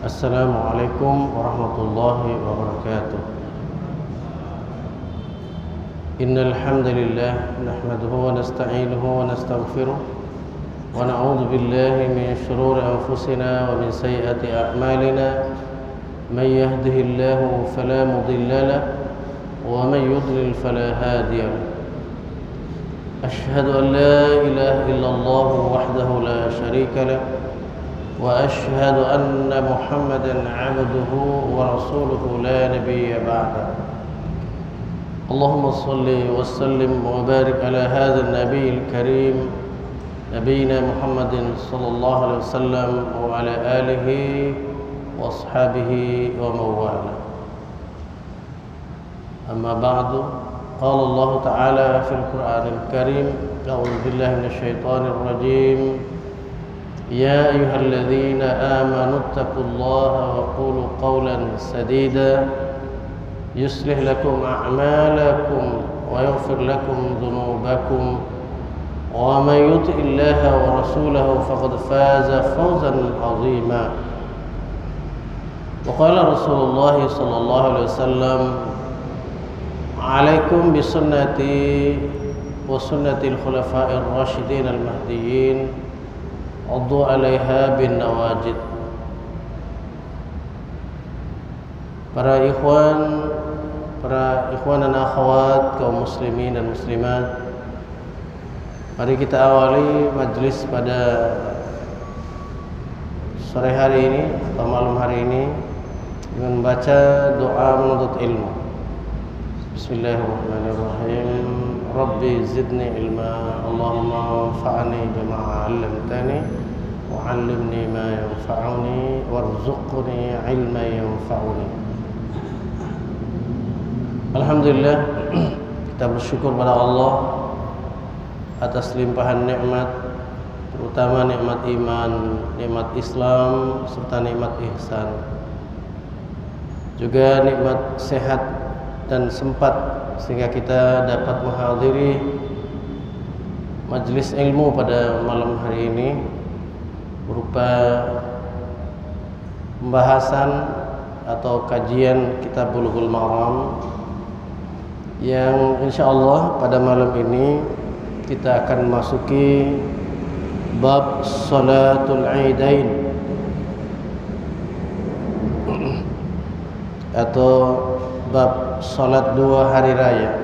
Assalamualaikum warahmatullahi wabarakatuh. Innal hamdalillah nahmaduhu wa nasta'inuhu wa nastaghfiruh wa na'udzu billahi min shururi anfusina wa min sayyiati a'malina. Man yahdihillahu fala mudilla lahu wa man yudlil fala hadiya lahu. Ashhadu an la ilaha illallah wahdahu la sharika lahu وأشهد أن محمدًا عبده ورسوله لا نبي بعده. اللهم صل وسلم وبارك على هذا النبي الكريم نبينا محمد صلى الله عليه وسلم وعلى آله وأصحابه ومن والاه. أما بعد، قال الله تعالى في القرآن الكريم: أعوذ بالله من الشيطان الرجيم. يا أيها الذين آمنوا اتقوا الله وقولوا قولا سديدا يصلح لكم أعمالكم ويغفر لكم ذنوبكم ومن يطع الله ورسوله فقد فاز فوزا عظيما. وقال رسول الله صلى الله عليه وسلم: عليكم بسنتي وسنة الخلفاء الراشدين المهديين Addu 'alaiha bin nawajid. Para ikhwan dan akhwat, kaum muslimin dan muslimat, mari kita awali majlis pada sore hari ini atau malam hari ini dengan membaca doa menuntut ilmu. Bismillahirrahmanirrahim. Rabbi zidni ilma, Allahumma anfa'ni bima 'allamtani wa 'allimni ma yanfa'uni warzuqni 'ilman yanfa'uni. Alhamdulillah, kita bersyukur pada Allah atas limpahan nikmat, terutama nikmat iman, nikmat Islam serta nikmat ihsan. Juga nikmat sehat dan sempat sehingga kita dapat menghadiri majlis ilmu pada malam hari ini berupa pembahasan atau kajian kitab Bulughul Maram yang insyaallah pada malam ini kita akan masuki bab Salatul Aidain atau bab salat dua hari raya.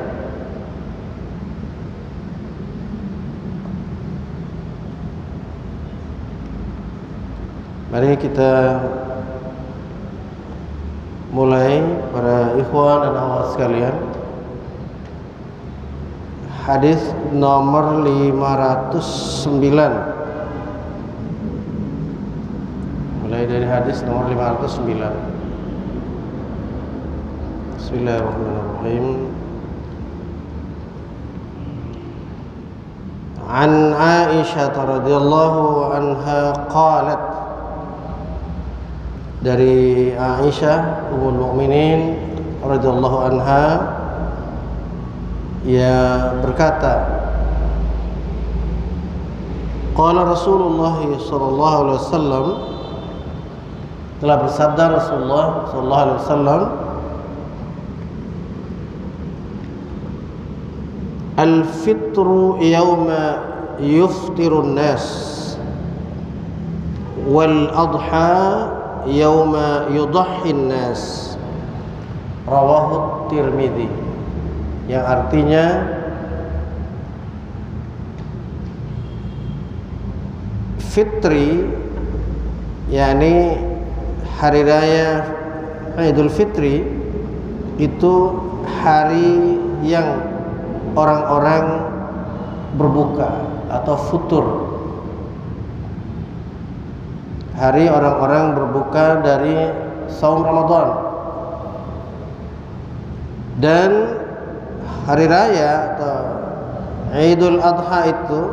Mari kita mulai, para ikhwan dan akhwat sekalian. Hadis nomor 509. Mulai dari hadis nomor 509. Bismillahirrahmanirrahim. An Aisyah radhiyallahu anha qalat, dari Aisyah ummul mukminin radhiyallahu anha, ia berkata, qala Rasulullah sallallahu alaihi wasallam, telah bersabda Rasulullah sallallahu alaihi wasallam, al-fitru yawma yuftirun nas wal adha yawma yudahhin nas. Rawahu Tirmidzi. Yang artinya fitri, yakni hari raya Idul Fitri, itu hari yang orang-orang berbuka atau futur. Hari orang-orang berbuka dari saum Ramadan. Dan hari raya atau Idul Adha itu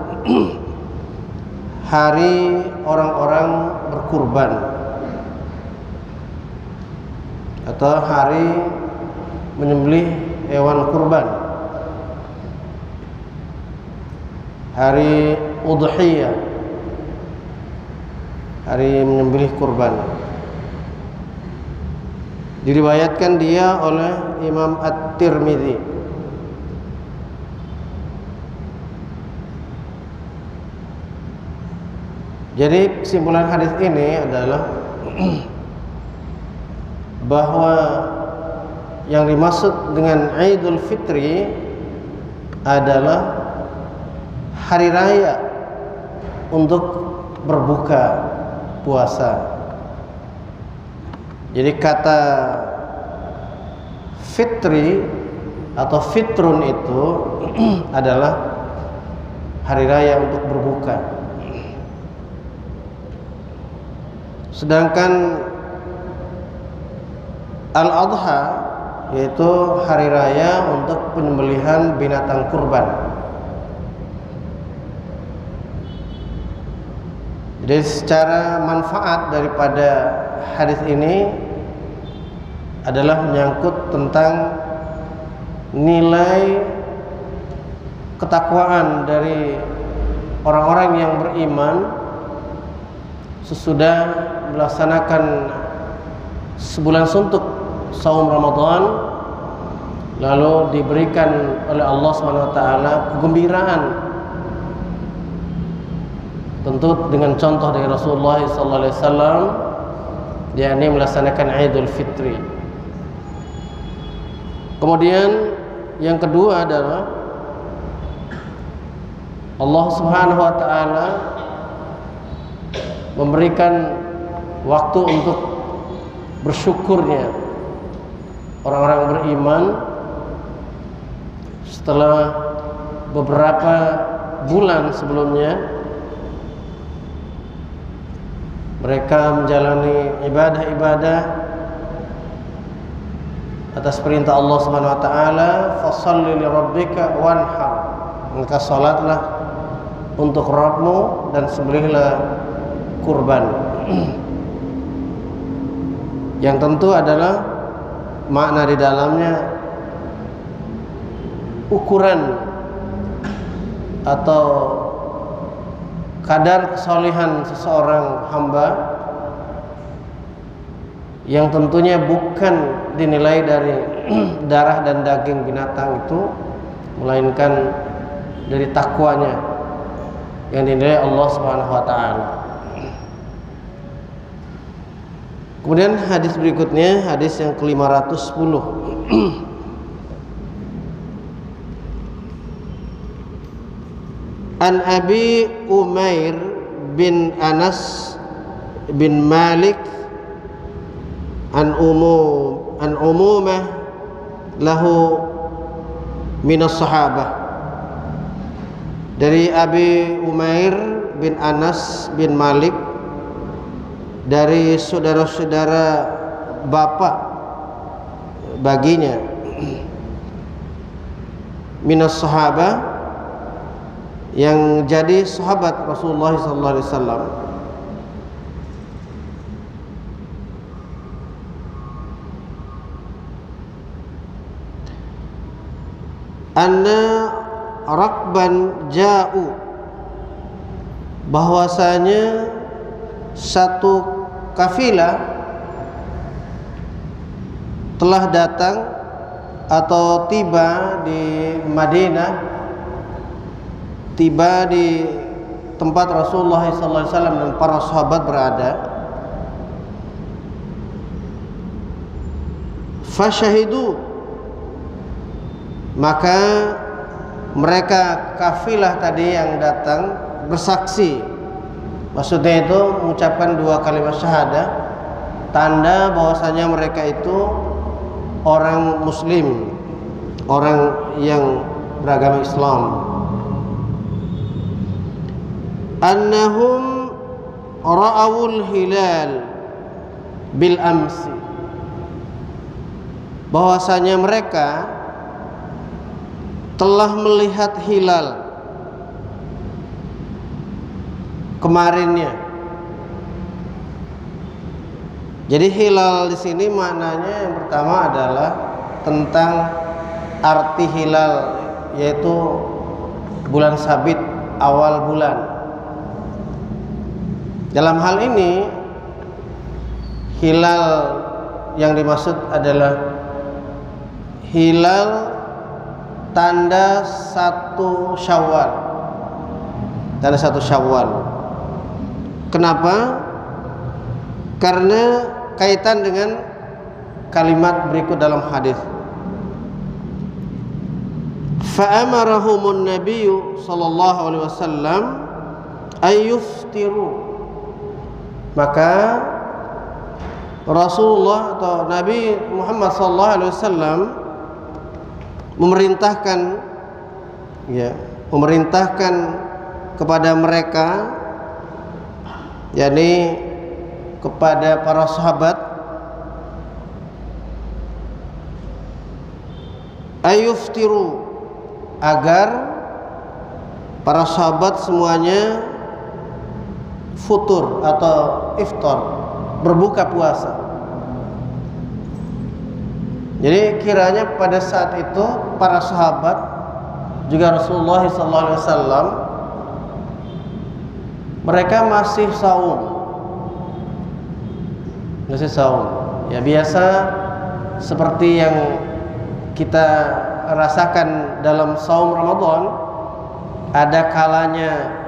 hari orang-orang berkurban atau hari menyembelih hewan kurban. Hari Udhiyah, hari menyembelih kurban. Diriwayatkan dia oleh Imam At-Tirmidzi. Jadi kesimpulan hadis ini adalah bahwa yang dimaksud dengan Idul Fitri adalah hari raya untuk berbuka puasa. Jadi kata fitri atau fitrun itu adalah hari raya untuk berbuka. Sedangkan Al-Adha yaitu hari raya untuk penyembelihan binatang kurban. Jadi secara manfaat daripada hadis ini adalah menyangkut tentang nilai ketakwaan dari orang-orang yang beriman sesudah melaksanakan sebulan suntuk saum Ramadan, lalu diberikan oleh Allah SWT kegembiraan, tentu dengan contoh dari Rasulullah SAW, yakni melaksanakan Idul Fitri. Kemudian yang kedua adalah Allah Subhanahu wa taala memberikan waktu untuk bersyukurnya orang-orang beriman setelah beberapa bulan sebelumnya mereka menjalani ibadah-ibadah atas perintah Allah Subhanahu wa taala, fasholli li rabbika wanhar, maka salatlah untuk Rabbmu dan sembelihlah kurban. Yang tentu adalah makna di dalamnya ukuran atau kadar kesalehan seseorang hamba yang tentunya bukan dinilai dari darah dan daging binatang itu, melainkan dari takwanya yang dinilai Allah Subhanahu wa taala. Kemudian hadis berikutnya, hadis yang ke-510. An Abi Umair bin Anas bin Malik an umumah lahu minas sahabah. Dari Abi Umair bin Anas bin Malik, dari saudara-saudara bapak baginya, minas sahabah, yang jadi sahabat Rasulullah SAW. Anna rakban ja'u, bahwasanya satu kafilah telah datang atau tiba di Madinah, tiba di tempat Rasulullah SAW dan para sahabat berada. Fasyahidu, maka mereka kafilah tadi yang datang bersaksi. Maksudnya itu mengucapkan 2 kalimat syahadah, tanda bahwasanya mereka itu orang muslim, orang yang beragama Islam. Annahum ra'awul hilal bil amsi, bahwasanya mereka telah melihat hilal kemarinnya. Jadi hilal di sini maknanya yang pertama adalah tentang arti hilal, yaitu bulan sabit, awal bulan. Dalam hal ini hilal yang dimaksud adalah hilal tanda 1 Syawal. Tanda 1 Syawal. Kenapa? Karena kaitan dengan kalimat berikut dalam hadis. Fa'amarahumun nabiyyu sallallahu alaihi wasallam ayyuftiru. Maka Rasulullah atau Nabi Muhammad sallallahu alaihi wasallam memerintahkan kepada mereka, yakni kepada para sahabat, ayuftiru, agar para sahabat semuanya futur atau iftar, berbuka puasa. Jadi kiranya pada saat itu para sahabat juga Rasulullah SAW mereka masih saum. Ya, biasa seperti yang kita rasakan dalam saum Ramadan, ada kalanya,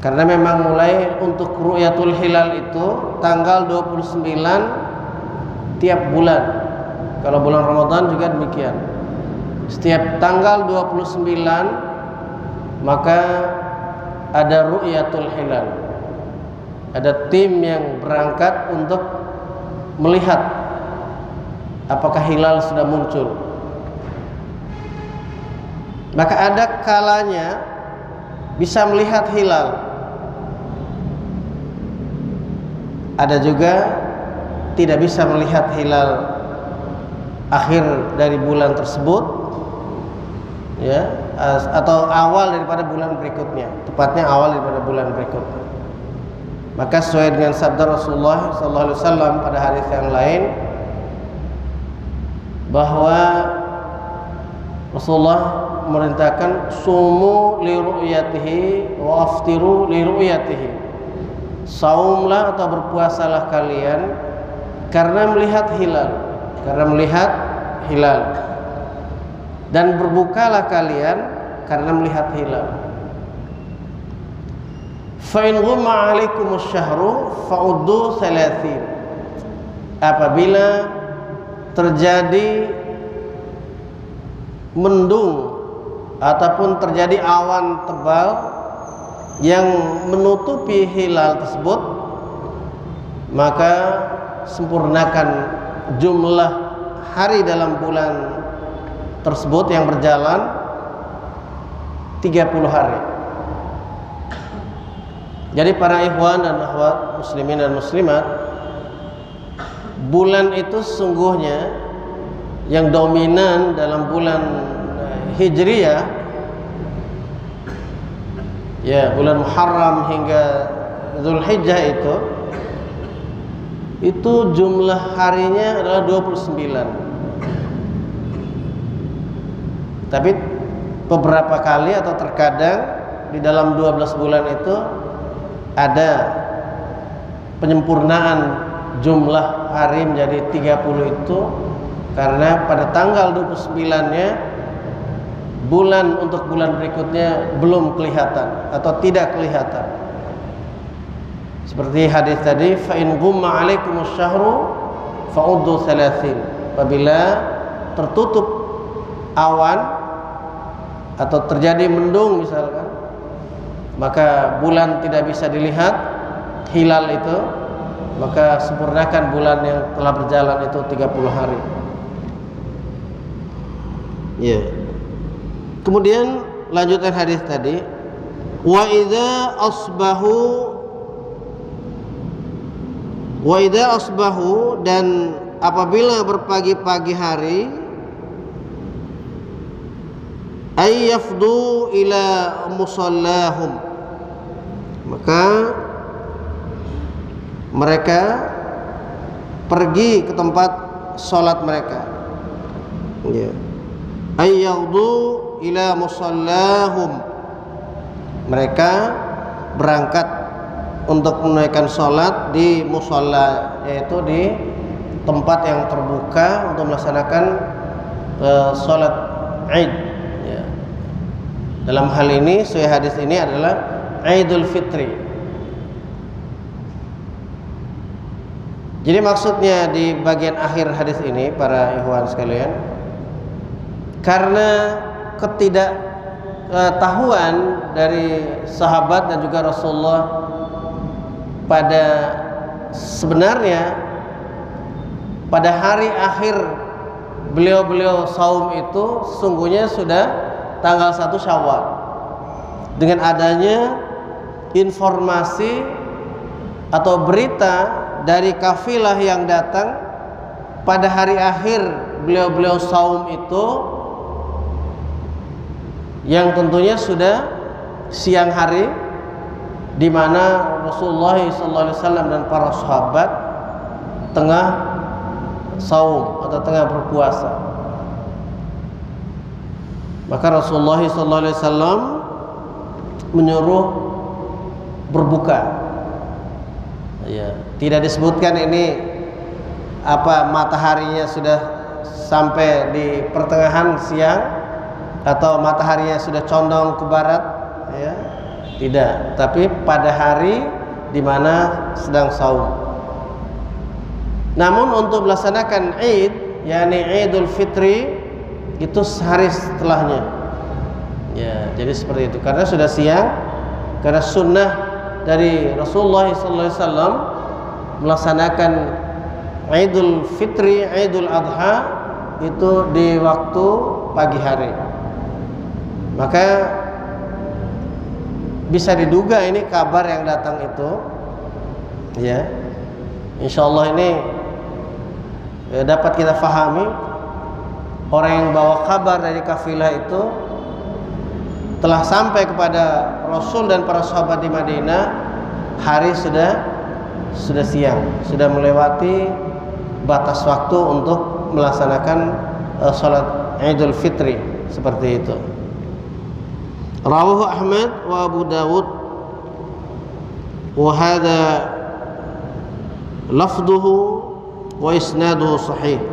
karena memang mulai untuk ru'yatul hilal itu tanggal 29 tiap bulan. Kalau bulan Ramadan juga demikian. Setiap tanggal 29 maka ada ru'yatul hilal. Ada tim yang berangkat untuk melihat apakah hilal sudah muncul. Maka ada kalanya bisa melihat hilal. Ada juga tidak bisa melihat hilal akhir dari bulan tersebut, ya, atau awal daripada bulan berikutnya, tepatnya awal daripada bulan berikutnya. Maka sesuai dengan sabda Rasulullah SAW pada hadis yang lain, bahwa Rasulullah memerintahkan sumu li ru'yatihi wa aftiru li ru'yatihi. Saumlah atau berpuasalah kalian karena melihat hilal, dan berbukalah kalian karena melihat hilal. Fa in ghumma 'alaikumus syahru fa'uddu 30. Apabila terjadi mendung ataupun terjadi awan tebal yang menutupi hilal tersebut, maka sempurnakan jumlah hari dalam bulan tersebut yang berjalan 30 hari. Jadi para ikhwan dan akhwat muslimin dan muslimat, bulan itu sesungguhnya yang dominan dalam bulan Hijriyah, ya, bulan Muharram hingga Zulhijjah itu jumlah harinya adalah 29. Tapi beberapa kali atau terkadang di dalam 12 bulan itu ada penyempurnaan jumlah hari menjadi 30 itu, karena pada tanggal 29-nya bulan untuk bulan berikutnya belum kelihatan atau tidak kelihatan. Seperti hadis tadi, fa in ghumma 'alaikumus syahru fa'uddu 30. Apabila tertutup awan atau terjadi mendung misalkan, maka bulan tidak bisa dilihat hilal itu, maka sempurnakan bulan yang telah berjalan itu 30 hari. Ya. Kemudian lanjutan hadis tadi, wa idza asbahu, dan apabila berpagi-pagi hari, ay yafdu ila musallahum, maka mereka pergi ke tempat sholat mereka, ya. Ay yafdu ila musallahum, mereka berangkat untuk menunaikan sholat di musalla, yaitu di tempat yang terbuka untuk melaksanakan sholat Id. Ya. Dalam hal ini, sesuai hadis ini adalah Idul Fitri. Jadi maksudnya di bagian akhir hadis ini, para ikhwan sekalian, karena ketidaktahuan dari sahabat dan juga Rasulullah pada sebenarnya pada hari akhir beliau saum itu sesungguhnya sudah tanggal 1 Syawal. Dengan adanya informasi atau berita dari kafilah yang datang pada hari akhir beliau saum itu, yang tentunya sudah siang hari, di mana Rasulullah SAW dan para sahabat tengah saum atau tengah berpuasa. Maka Rasulullah SAW menyuruh berbuka. Ya, tidak disebutkan ini mataharinya sudah sampai di pertengahan siang atau mataharinya sudah condong ke barat, ya. Tidak, tapi pada hari di mana sedang saum. Namun untuk melaksanakan Id, yakni Idul Fitri, itu sehari setelahnya. Ya, jadi seperti itu. Karena sudah siang, karena sunnah dari Rasulullah SAW melaksanakan Idul Fitri, Idul Adha itu di waktu pagi hari. Maka bisa diduga ini kabar yang datang itu, ya, insyaallah ini dapat kita fahami, orang yang bawa kabar dari kafilah itu telah sampai kepada Rasul dan para sahabat di Madinah, hari sudah siang, sudah melewati batas waktu untuk melaksanakan salat Idul Fitri, seperti itu. Rawahu Ahmad wa Abu Dawud wa hadha lafduhu wa isnaduhu sahih.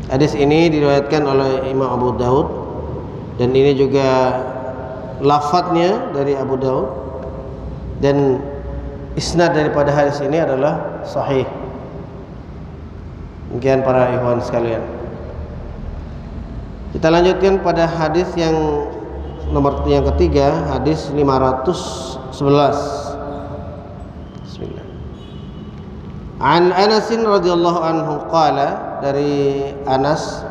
Hadis ini diriwayatkan oleh Imam Abu Daud dan ini juga lafadznya dari Abu Daud, dan isnad daripada hadis ini adalah sahih. Demikian para ikhwan sekalian. Kita lanjutkan pada hadis yang ketiga, hadis 511. An Anas radhiyallahu anhu qala, dari Anas,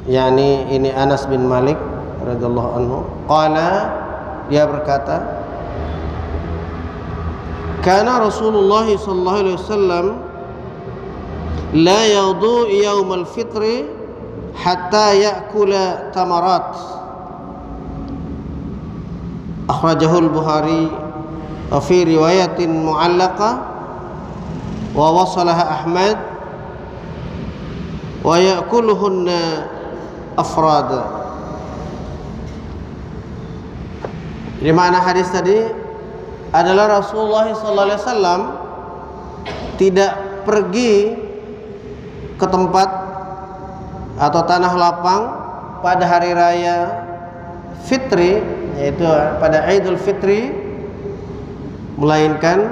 yakni ini Anas bin Malik radhiyallahu anhu, qala, dia berkata, kana Rasulullah sallallahu alaihi wasallam la yaudu yaumal fitri hatta ya'kula tamarat. Akhrajahul Bukhari fi riwayatin mu'allaqah wa wasalaha Ahmad wa ya'kuluhunna afrada. Di mana hadis tadi adalah Rasulullah SAW tidak pergi ke tempat atau tanah lapang pada hari raya Fitri, yaitu pada Idul Fitri, melainkan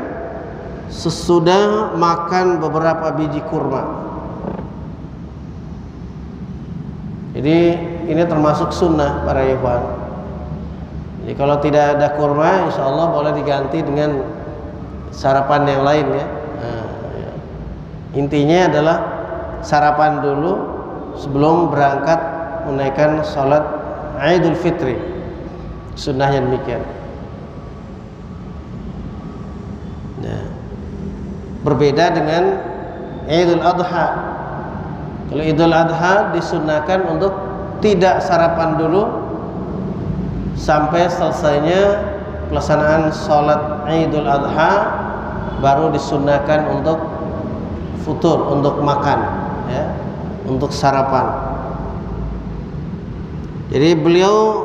sesudah makan beberapa biji kurma. Jadi ini termasuk sunnah para ikhwan. Jadi kalau tidak ada kurma, insya Allah boleh diganti dengan sarapan yang lain, ya. Ya. Intinya adalah sarapan dulu sebelum berangkat menaikkan sholat Idul Fitri. Sunnahnya demikian. Nah, berbeda dengan Idul Adha. Kalau Idul Adha disunnahkan untuk tidak sarapan dulu sampai selesainya pelaksanaan sholat Idul Adha, baru disunnahkan untuk futur, untuk makan, ya, untuk sarapan. Jadi beliau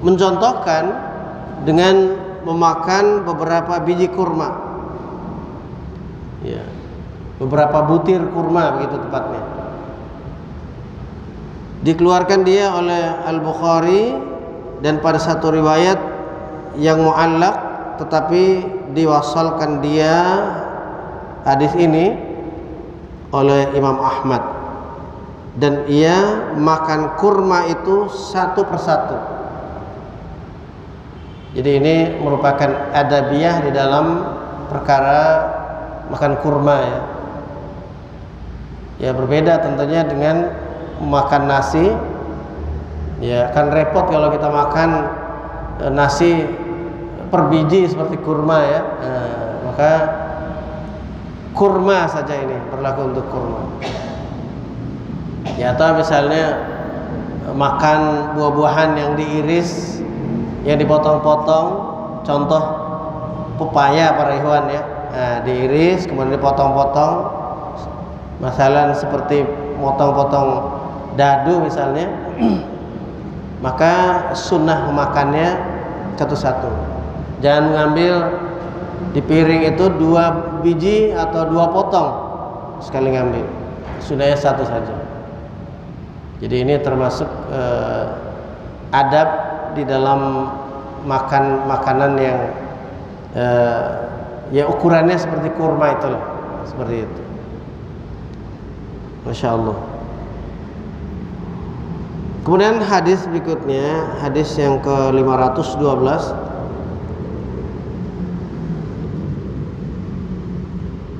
mencontohkan dengan memakan beberapa biji kurma. Ya. Beberapa butir kurma begitu tepatnya. Dikeluarkan dia oleh Al-Bukhari dan pada satu riwayat yang mu'allaq, tetapi diwasalkan dia hadis ini oleh Imam Ahmad, dan ia makan kurma itu satu persatu. Jadi ini merupakan adabiyah di dalam perkara makan kurma ya. Ya berbeda tentunya dengan makan nasi. Ya kan repot kalau kita makan nasi per biji seperti kurma ya. Maka kurma saja ini berlaku untuk kurma. Ya atau misalnya makan buah-buahan yang diiris, yang dipotong-potong, contoh pepaya para ikhwan ya. Nah, diiris kemudian dipotong-potong. Masalah seperti potong-potong dadu misalnya, maka sunnah memakannya satu-satu. Jangan mengambil di piring itu 2 biji atau 2 potong sekali ngambil. Sunnahnya satu saja. Jadi ini termasuk adab di dalam makan makanan yang ya ukurannya seperti kurma itulah, seperti itu. Masya Allah. Kemudian hadis berikutnya, hadis yang ke-512.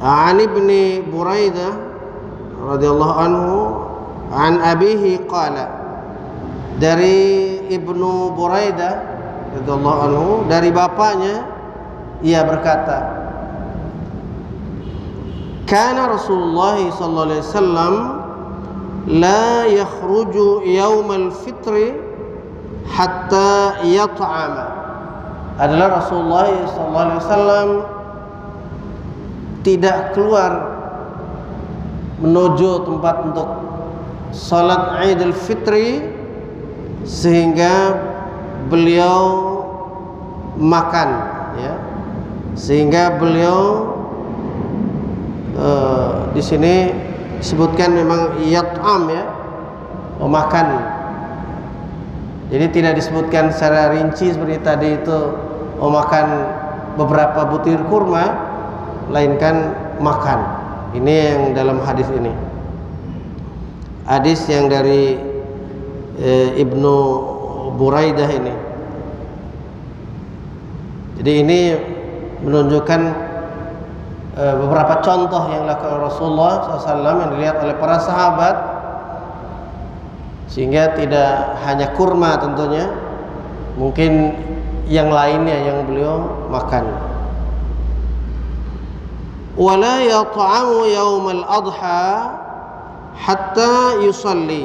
An Ibni Buraidah radhiyallahu anhu an abihi qala, dari Ibnu Buraidah radhiyallahu anhu, dari bapaknya ia berkata, kana Rasulullah sallallahu alaihi wasallam la yakhruju yaumal fitri hatta yat'ama. Adalah Rasulullah sallallahu alaihi wasallam tidak keluar menuju tempat untuk salat Idul Fitri sehingga beliau makan ya. Sehingga beliau di sini disebutkan memang yat'am ya, makan. Jadi tidak disebutkan secara rinci seperti tadi itu makan beberapa butir kurma, melainkan makan. Ini yang dalam hadis ini. Hadis yang dari Ibnu Buraidah ini. Jadi ini menunjukkan beberapa contoh yang dilakukan Rasulullah SAW yang dilihat oleh para sahabat, sehingga tidak hanya kurma tentunya, mungkin yang lainnya yang beliau makan. Wala yat'amu yaumal adha hatta yusalli,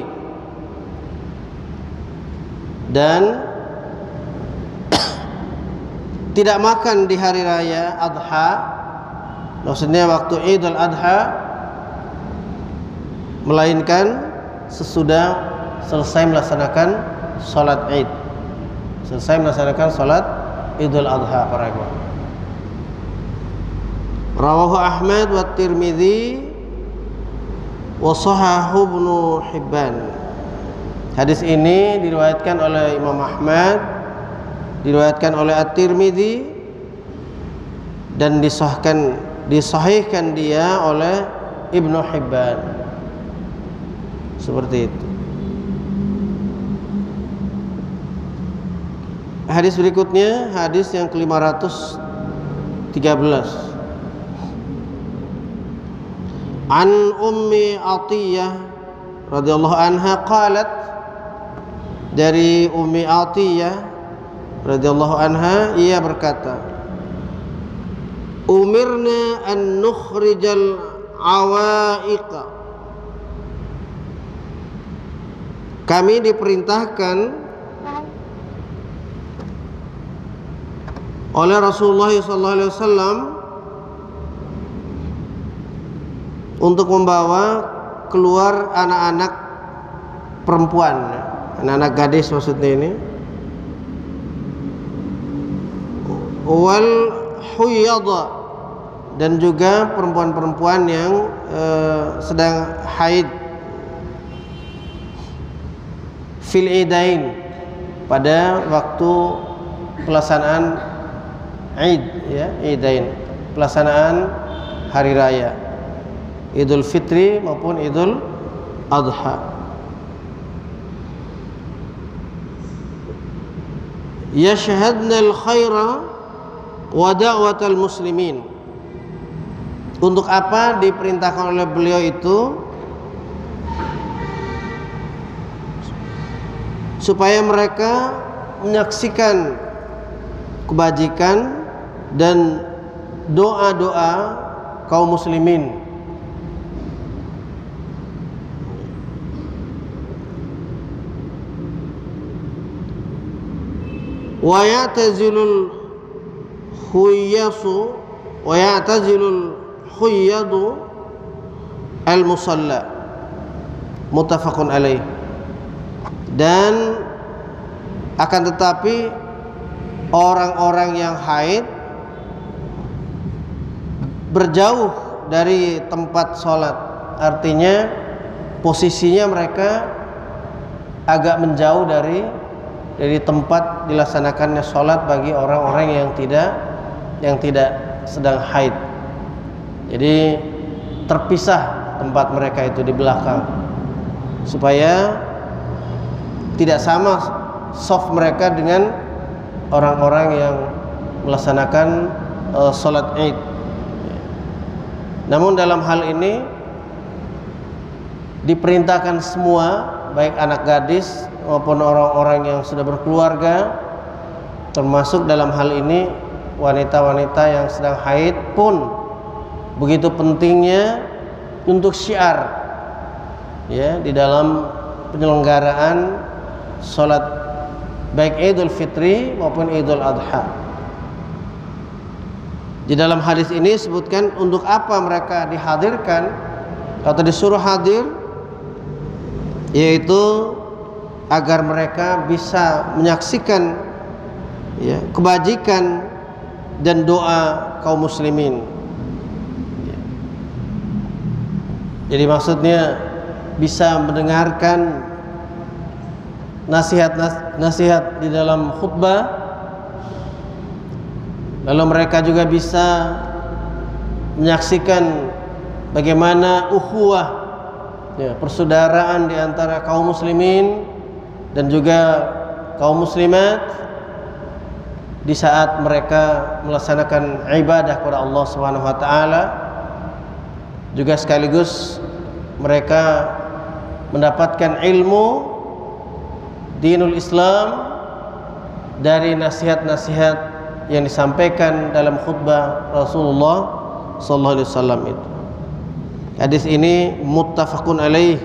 dan tidak makan di hari raya adha, maksudnya waktu Idul Adha, melainkan sesudah selesai melaksanakan salat Id, selesai melaksanakan salat Idul Adha para ikhwan. Rawahu Ahmad wa Tirmidzi wa shahahu Ibnu Hibban. Hadis ini diriwayatkan oleh Imam Ahmad, diriwayatkan oleh At-Tirmidzi, dan disahihkan dia oleh Ibnu Hibban. Seperti itu. Hadis berikutnya, hadis yang ke-513. An Ummi Atiyah radhiyallahu anha qalat, dari Ummi Atiyah radhiyallahu anha ia berkata, umirna an nukhrijal awaiqa, kami diperintahkan oleh Rasulullah SAW untuk membawa keluar anak-anak perempuan, anak-anak gadis maksudnya ini, wal huyadha, dan juga perempuan-perempuan yang sedang haid fil idain, pada waktu pelaksanaan Id, ya, idain, pelaksanaan hari raya Idul Fitri maupun Idul Adha. Yashhadna al-khaira wa da'watal muslimin. Untuk apa diperintahkan oleh beliau itu? Supaya mereka menyaksikan kebajikan dan doa-doa kaum muslimin. Wa ya'tazilul khuyyasu wa ya'tazilul khuyyadu al-musalla, muttafaqun alaih. Dan akan tetapi orang-orang yang haid berjauh dari tempat sholat, artinya posisinya mereka agak menjauh dari tempat dilaksanakannya sholat bagi orang-orang yang tidak sedang haid. Jadi terpisah tempat mereka itu di belakang, supaya tidak sama soft mereka dengan orang-orang yang melaksanakan sholat Id. Namun dalam hal ini diperintahkan semua, baik anak gadis maupun orang-orang yang sudah berkeluarga, termasuk dalam hal ini wanita-wanita yang sedang haid pun begitu pentingnya untuk syiar, ya, di dalam penyelenggaraan sholat baik Idul Fitri maupun Idul Adha. Di dalam hadis ini disebutkan untuk apa mereka dihadirkan atau disuruh hadir, yaitu agar mereka bisa menyaksikan, ya, kebajikan dan doa kaum muslimin. Jadi maksudnya bisa mendengarkan nasihat di dalam khutbah, lalu mereka juga bisa menyaksikan bagaimana ukhuwah, ya, persaudaraan di antara kaum muslimin dan juga kaum muslimat di saat mereka melaksanakan ibadah kepada Allah Subhanahu wa taala. Juga sekaligus mereka mendapatkan ilmu dinul Islam dari nasihat-nasihat yang disampaikan dalam khutbah Rasulullah sallallahu alaihi wasallam itu. Hadis ini muttafaqun alaih,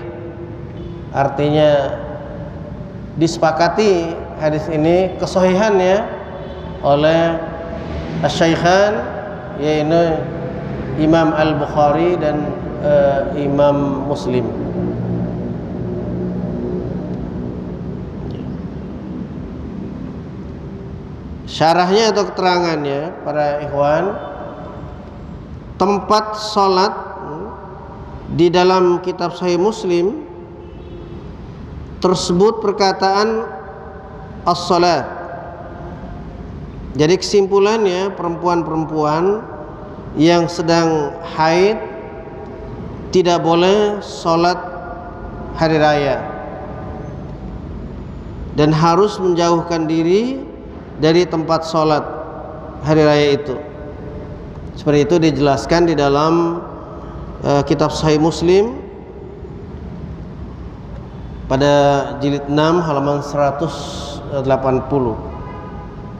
artinya disepakati hadis ini kesahihannya oleh asy-syaikhan, yaitu Imam Al-Bukhari dan Imam Muslim. Syarahnya atau keterangannya, para ikhwan, tempat sholat di dalam kitab Sahih Muslim tersebut perkataan as-salat. Jadi kesimpulannya, perempuan-perempuan yang sedang haid tidak boleh sholat hari raya dan harus menjauhkan diri dari tempat sholat hari raya itu. Seperti itu dijelaskan di dalam kitab Sahih Muslim pada jilid 6 halaman 180.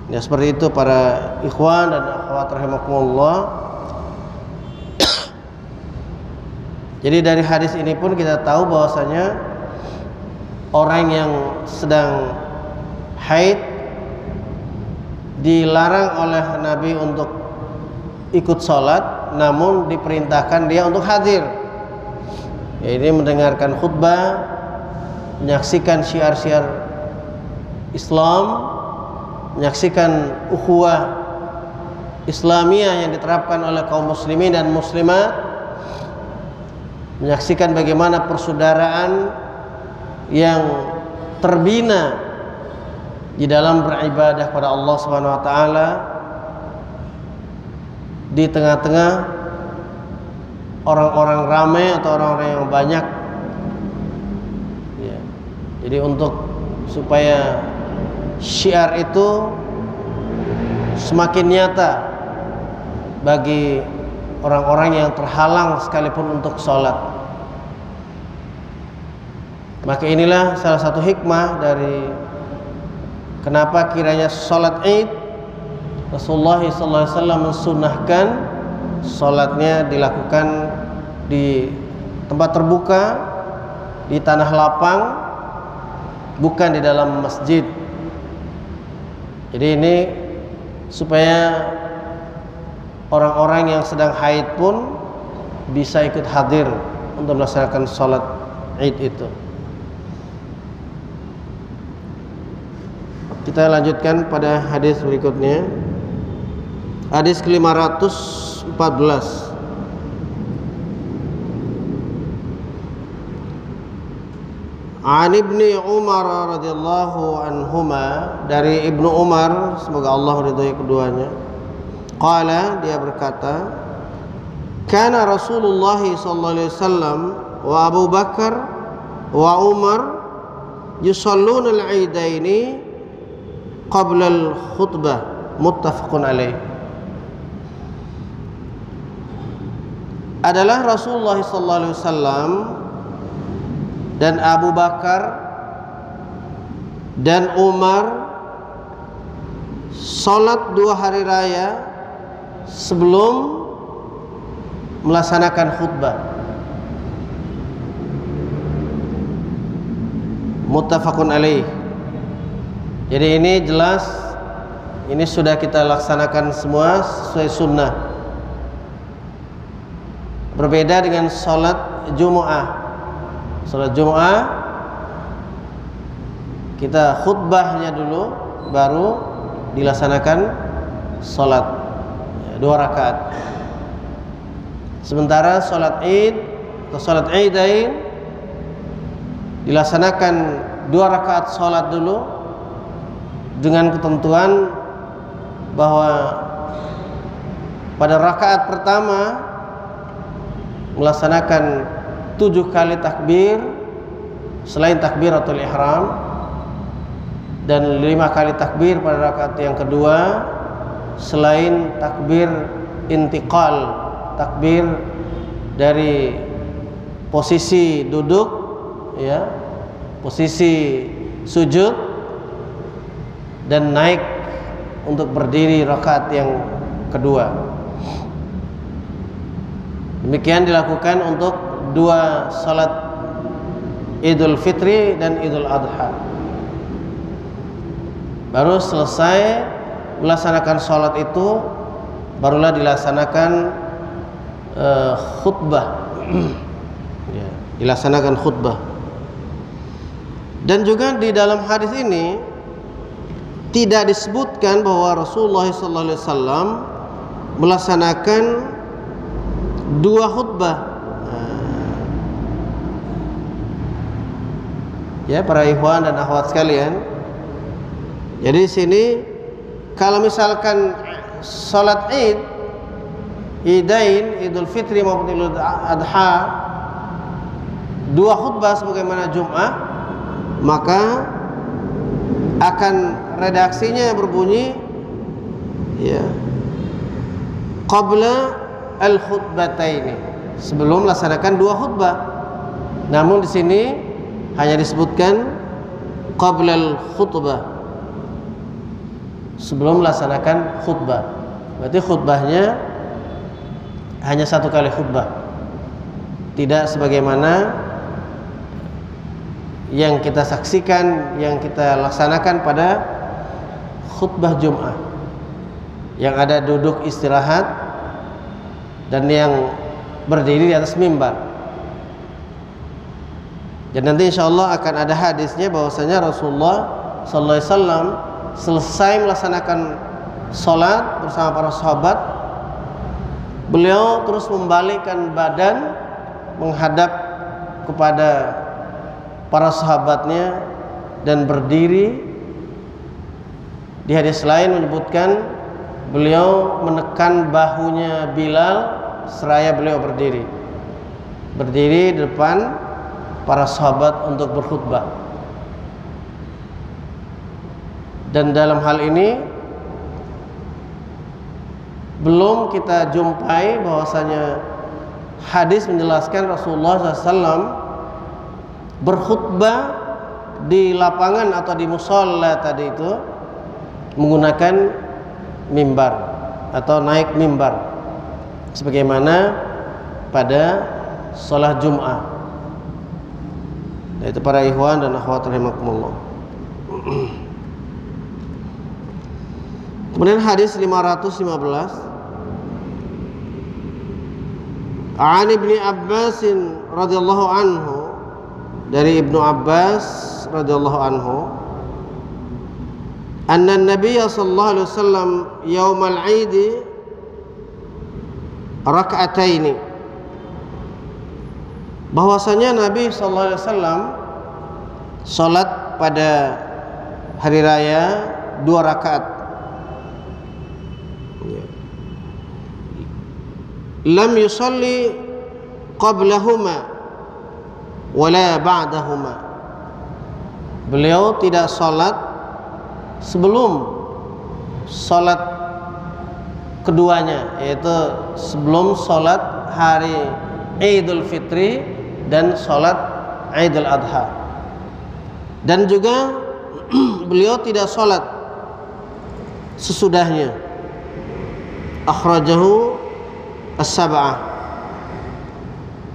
Ya, seperti itu para ikhwan dan akhwat rahimakumullah. Jadi dari hadis ini pun kita tahu bahwasanya orang yang sedang haid dilarang oleh Nabi untuk ikut sholat, namun diperintahkan dia untuk hadir. Ya, ini mendengarkan khutbah, menyaksikan syiar-syiar Islam, menyaksikan ukhuwah Islamiyah yang diterapkan oleh kaum muslimin dan muslimat, menyaksikan bagaimana persaudaraan yang terbina di dalam beribadah kepada Allah Subhanahu wa taala di tengah-tengah orang-orang ramai atau orang-orang yang banyak. Ya. Jadi untuk supaya syiar itu semakin nyata bagi orang-orang yang terhalang sekalipun untuk sholat, maka inilah salah satu hikmah dari kenapa kiranya sholat Id Rasulullah SAW mensunnahkan sholatnya dilakukan di tempat terbuka, di tanah lapang, bukan di dalam masjid. Jadi ini supaya orang-orang yang sedang haid pun bisa ikut hadir untuk melaksanakan sholat Id itu. Kita lanjutkan pada hadis berikutnya. Hadis ke-514. An Ibni Umar radhiyallahu anhuma, dari Ibnu Umar, semoga Allah ridhoi keduanya. Qala, dia berkata, kana Rasulullah sallallahu alaihi wasallam wa Abu Bakar wa Umar yusalluna al-aidaini qabla al-khutbah, muttafaqun alaih. Adalah Rasulullah sallallahu alaihi wasallam dan Abu Bakar dan Umar salat 2 hari raya sebelum melaksanakan khutbah. Muttafaqun alaih. Jadi ini jelas, ini sudah kita laksanakan semua sesuai sunnah. Berbeda dengan sholat Jumu'ah. Sholat Jumu'ah kita khutbahnya dulu, baru dilaksanakan sholat 2 rakaat. Sementara sholat Id atau sholat Idain dilaksanakan 2 rakaat sholat dulu, dengan ketentuan bahwa pada rakaat pertama melaksanakan 7 kali takbir selain takbiratul ihram, dan 5 kali takbir pada rakaat yang kedua selain takbir intiqal, takbir dari posisi duduk, ya, posisi sujud, dan naik untuk berdiri rakaat yang kedua. Demikian dilakukan untuk 2 salat Idul Fitri dan Idul Adha. Baru selesai melaksanakan salat itu, barulah dilaksanakan khutbah. Ya, dilaksanakan khutbah. Dan juga di dalam hadis ini tidak disebutkan bahwa Rasulullah SAW melaksanakan 2 khutbah. Ya, para ikhwan dan akhwat sekalian. Jadi di sini kalau misalkan salat Id, Idain, Idul Fitri maupun Idul Adha 2 khutbah sebagaimana Jum'ah, maka akan redaksinya berbunyi, ya, qabla al-khutbataini, sebelum melaksanakan 2 khutbah. Namun di sini hanya disebutkan qabla al-khutbah, sebelum melaksanakan khutbah. Berarti khutbahnya hanya 1 kali khutbah, tidak sebagaimana yang kita saksikan, yang kita laksanakan pada khutbah Jum'ah, yang ada duduk istirahat dan yang berdiri di atas mimbar. Dan nanti insyaallah akan ada hadisnya bahwasanya Rasulullah sallallahu alaihi wasallam selesai melaksanakan salat bersama para sahabat, beliau terus membalikkan badan menghadap kepada para sahabatnya dan berdiri. Di hadis lain menyebutkan beliau menekan bahunya Bilal seraya beliau berdiri di depan para sahabat untuk berkhutbah. Dan dalam hal ini belum kita jumpai bahwasanya hadis menjelaskan Rasulullah SAW berkhutbah di lapangan atau di musholla tadi itu menggunakan mimbar atau naik mimbar sebagaimana pada sholat Jum'ah. Yaitu para ikhwan dan akhwat rahimakumullah. Kemudian hadis 515 An Ibni Abbas radhiyallahu anhu, dari Ibnu Abbas radhiyallahu anhu, anna Nabiy sallallahu alaihi wasallam yaumal 'Aid rak'ataini, bahwasanya Nabi sallallahu alaihi wasallam salat pada hari raya 2 rakaat. Lam yusalli qablahuma wala ba'dahuma, beliau tidak salat sebelum salat keduanya, yaitu sebelum salat hari Idul Fitri dan salat Idul Adha. Dan juga beliau tidak salat sesudahnya. Akhrajahu as-sab'ah.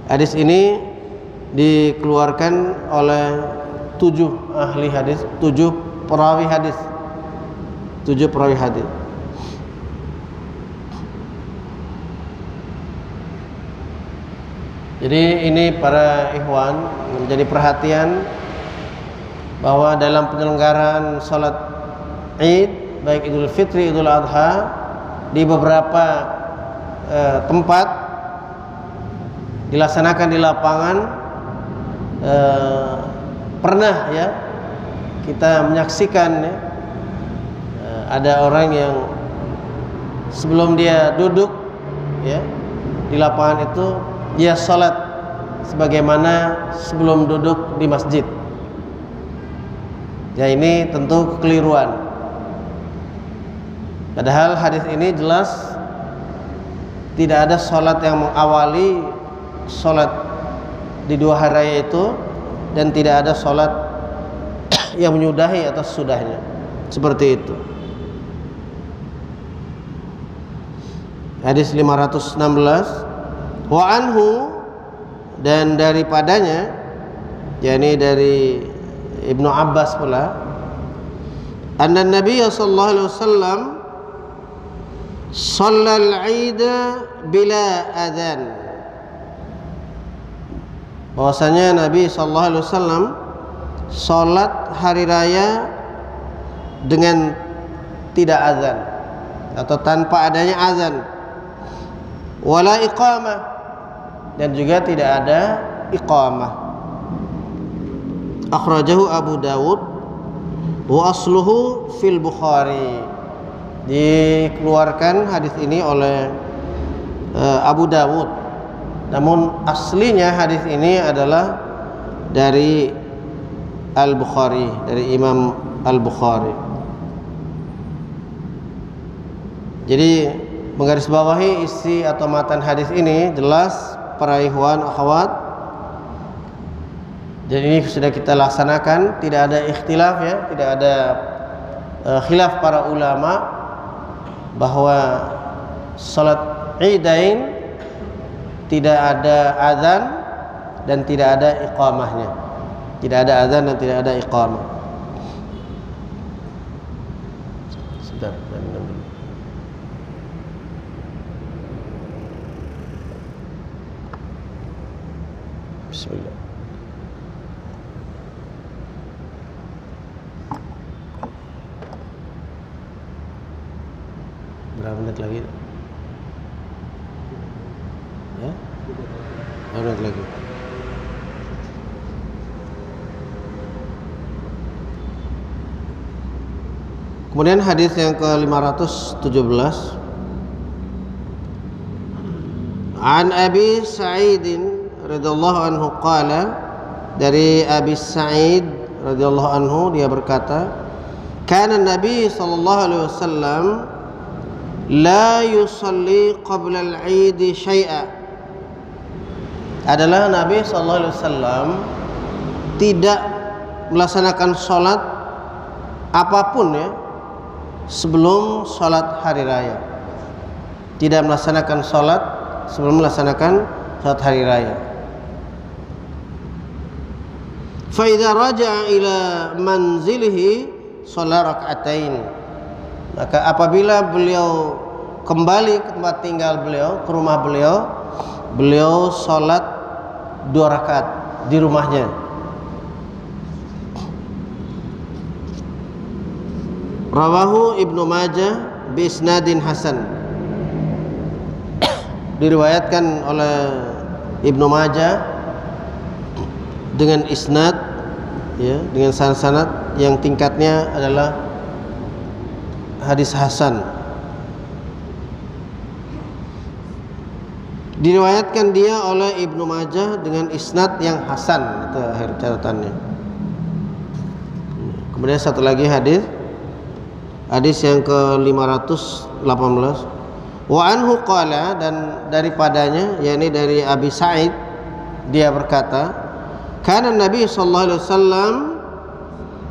Hadis ini dikeluarkan oleh 7 ahli hadis, 7 perawi hadis. Jadi ini para ikhwan menjadi perhatian bahwa dalam penyelenggaraan salat Id, baik Idul Fitri, Idul Adha, di beberapa tempat dilaksanakan di lapangan, pernah ya kita menyaksikan ya, ada orang yang sebelum dia duduk ya di lapangan itu dia salat sebagaimana sebelum duduk di masjid. Ya, ini tentu kekeliruan. Padahal hadis ini jelas tidak ada salat yang mengawali salat di 2 hari raya itu, dan tidak ada salat yang menyudahi atau sesudahnya. Seperti itu. Hadis 516, wa anhu, dan daripadanya, yakni dari Ibnu Abbas pula, anna Nabiy sallallahu alaihi wasallam shallal 'Id bila adzan, bahwasanya Nabi sallallahu alaihi wasallam salat hari raya dengan tidak azan atau tanpa adanya azan, wala iqamah, dan juga tidak ada iqamah. Akhrajahu Abu Dawud wa asluhu fil Bukhari, dikeluarkan hadis ini oleh Abu Dawud, namun aslinya hadis ini adalah dari Al-Bukhari, dari Imam Al-Bukhari. Jadi menggarisbawahi isi atau matan hadis ini jelas para ikhwan akhwat. Jadi ini sudah kita laksanakan, tidak ada ikhtilaf ya, tidak ada khilaf para ulama bahwa salat Idain tidak ada azan dan tidak ada iqamahnya. Tidak ada azan dan tidak ada iqamah. Sudah. Bismillah. menit lagi. Ya? 2 menit lagi. Kemudian hadis yang ke-517 An Abi Sa'id radhiyallahu anhu qala, dari Abi Sa'id radhiyallahu anhu dia berkata, kana Nabi sallallahu alaihi wasallam la yusalli qabla al-'id syai'a. Adalah Nabi sallallahu alaihi wasallam tidak melaksanakan salat apapun ya sebelum salat hari raya. Tidak melaksanakan salat sebelum melaksanakan salat hari raya. Fa idza raja'a ila manzilihi shalla rak'atain. Maka apabila beliau kembali ke tempat tinggal beliau, ke rumah beliau, beliau salat 2 rakaat di rumahnya. Rawahu Ibnu Majah bi isnadin hasan. Diriwayatkan oleh Ibnu Majah dengan isnad ya, dengan sanad yang tingkatnya adalah hadis hasan. Diriwayatkan dia oleh Ibnu Majah dengan isnad yang hasan, itu akhir catatannya. Kemudian satu lagi hadis yang ke-518. Wa anhu qala, dan daripadanya yakni dari Abi Sa'id dia berkata, kana Nabi sallallahu alaihi wasallam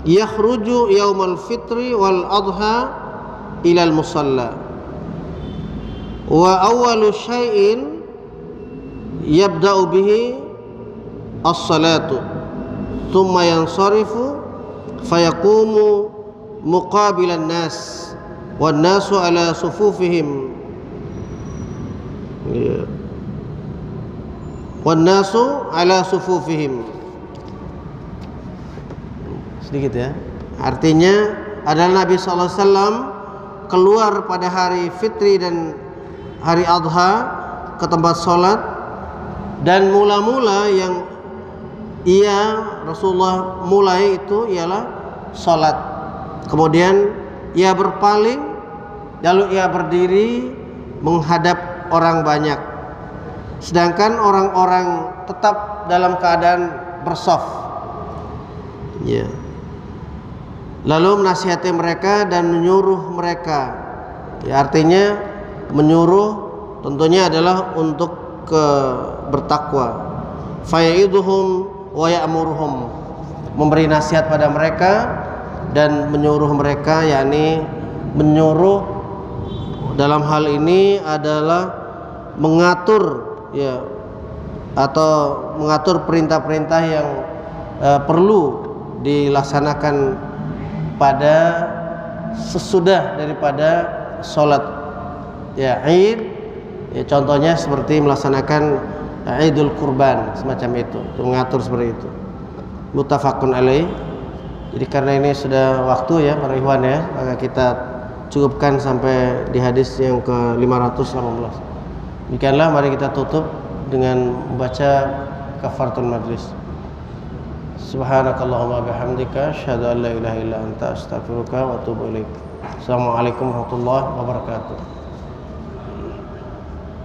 yakhruju yaumal fitri wal adha ila al musalla wa awwalu syai'in yabda'u bihi as-salatu thumma yansarifu fayaqumu muqabilan nas wan nasu ala sufufihim wan nasu ala sufufihim. Sedikit ya. Artinya adalah Nabi sallallahu alaihi wasallam keluar pada hari fitri dan hari adha ke tempat sholat, dan mula-mula yang Rasulullah mulai itu ialah sholat. Kemudian ia berpaling, lalu ia berdiri menghadap orang banyak, sedangkan orang-orang tetap dalam keadaan bersaf ya. Lalu menasihati mereka dan menyuruh mereka ya, artinya menyuruh tentunya adalah untuk bertakwa. Fa'iduhum wa ya'muruhum, memberi nasihat pada mereka dan menyuruh mereka, yakni menyuruh dalam hal ini adalah mengatur ya, atau mengatur perintah-perintah yang perlu dilaksanakan pada sesudah daripada sholat ya Id ya, contohnya seperti melaksanakan Idul Kurban semacam itu mengatur seperti itu. Muttafaqun alaih. Jadi karena ini sudah waktu ya para ikhwan ya, maka kita cukupkan sampai di hadis yang ke-518. Demikianlah, mari kita tutup dengan membaca kafaratul majlis. Subhanakallahumma bihamdika asyhadu an la ilaha illa anta astaghfiruka wa atubu ilaik. Assalamualaikum warahmatullahi wabarakatuh.